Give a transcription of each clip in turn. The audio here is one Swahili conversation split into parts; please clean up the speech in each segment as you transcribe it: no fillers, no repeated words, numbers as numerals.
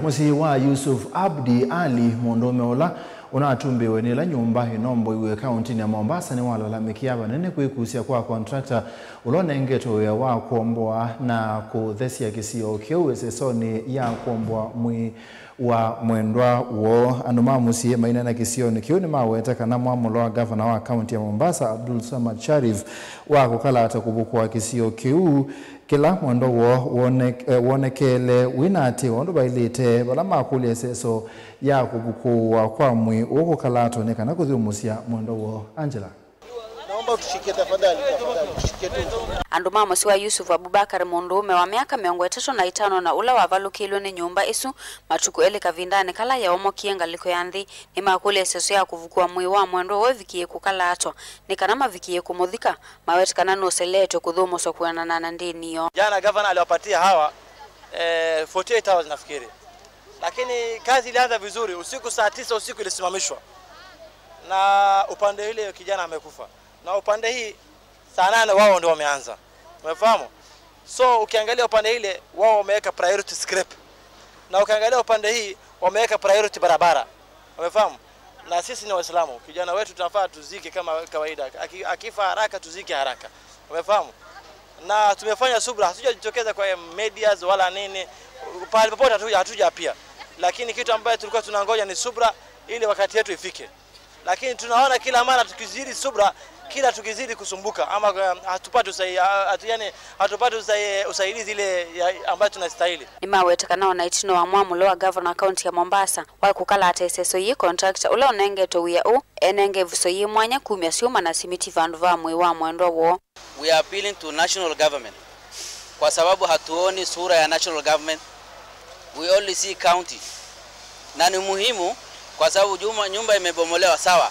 Musi wa Yusuf Abdi Ali Mondome ola unatumbiwe nila nyumba inombo iwe county ya Mombasa ni walalamikia banene kuikusia kwa contractor ulonengeto ya wa kuomboa na kuthesia kisio kiuwezesoni ya kuomboa mwi wa mwendwa uo anuma musie maina na kisio ni kiuni maweta kana mwamulo wa governor wa county ya Mombasa Abdul Samad Sharif wa kukala atakubukwa kisio kiu kila mwendo wonekele winati wondo bailite bala makuli eseso ya kubukuwa kwa mwi ukukala atonekana kuthumusia mwendo wo. Angela, naomba tushike tafadhali tushike tu. Anduma musiwa Yusuf Abubakar Mondome wa miaka 35 na ula wavalukilwe ni nyumba isu matuku ele kavindane kala ya omo kienga liko yandhi ni makuli eseso ya kuvukua mwi wa mwendo wo vikie kukala ato ni kanama vikie kumudhika maweti kanano seleto kudhumo so kuanana ndini yo. Jana governor aliwapatia hawa 48 hours nafikiri, lakini kazi ilianza vizuri. Usiku saa 9 usiku ilisimamishwa na upande ile kijana amekufa, na upande hii saa 8 wao ndio wameanza. Umefahamu? So ukiangalia upande ile wao wameweka priority scrap, na ukiangalia upande hii wameweka priority barabara. Umefahamu? Na sisi ni Waislamu, kijana wetu tunafaa tuzike kama kawaida, akifa haraka tuzike haraka. Umefahamu? Na tumefanya subra, hatujajitokeza kwa medias wala nini, pale popote hatuja pia, lakini kitu ambaye tulikuwa tunangoja ni subra ili wakati yetu ifike. Lakini tunaona kila mara tukizidi subra, kila tukizidi kusumbuka ama hatupati usaidizi ile ambayo tunastahili. Ni mawetakana na itino wa mwamulo wa governor county ya Mombasa wa kukala ateseso yi contractor ula onenge towia u enenge vuso yi mwanya kumia siuma na simiti vandu va mwi wa mwendo wo. We are appealing to national government kwa sababu hatuoni sura ya national government, we only see county. Na ni muhimu kwa sababu nyumba imebomolewa sawa,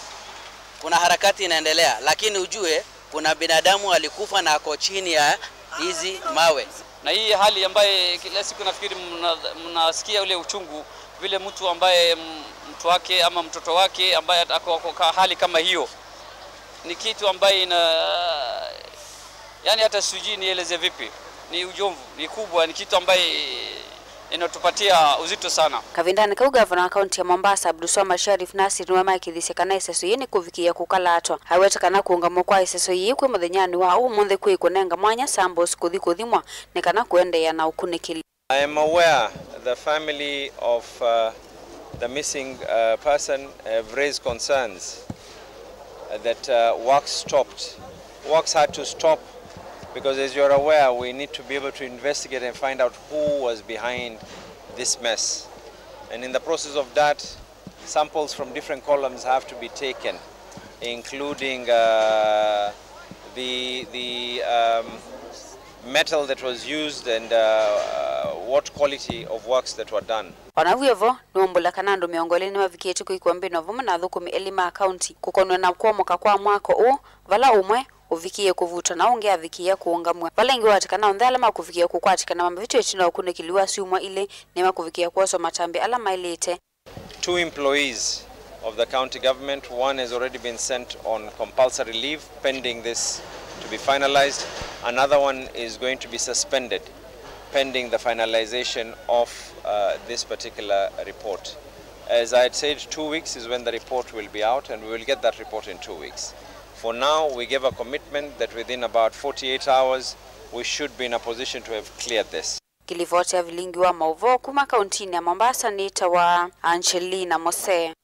kuna harakati inaendelea, lakini ujue kuna binadamu alikufa na ako chini ya hizi mawe. Na hii hali ambaye kila siku nafikiri mnasikia ule uchungu vile mtu ambaye mtu wake ama mtoto wake ambaye ako hali kama hiyo, ni kitu ambaye yani hata sijui nieleze vipi, ni ujomvu, ni kubwa, ni kitu ambaye inatupatia uzito sana. Kavindani ka governor wa county ya Mombasa Abdul Samad Sharif Nasir niwama ikithisekana iseso yini kuvikia kukala atwa hawetakana kuungamo kwa iseso yi kwe muthenyani wa umunthe kwi kunenga mwanya sambos kuthimwa nekana kuendeya na ukunikili. I am aware the family of the missing person have raised concerns that works had to stop, because as you're aware, we need to be able to investigate and find out who was behind this mess. And in the process of that, samples from different columns have to be taken, including the metal that was used and what quality of works that were done. Wanavuyevo nuombula kanando miongoleni wa vikietu kuikwambi novumu na dhukumi elima county kukonwe na kuomoka kwa mwako u vala umwe uvikie kuvuta na ongea vikia kuungamwa valengi watikana ondhe alama kuvikia kukwatikana mambo vitu etino wakunekiliwa siumwa ile nema kuvikia kuoso matambi alama ilete. 2 employees of the county government, one has already been sent on compulsory leave pending this to be finalized. Another one is going to be suspended pending the finalization of this particular report. As I had said, 2 weeks is when the report will be out, and we will get that report in 2 weeks. For now, we give a commitment that within about 48 hours, we should be in a position to have cleared this. Kilivote ya vilingi wa mauvo kuma kauntini ya Mombasa ni tawa Angelina Mose.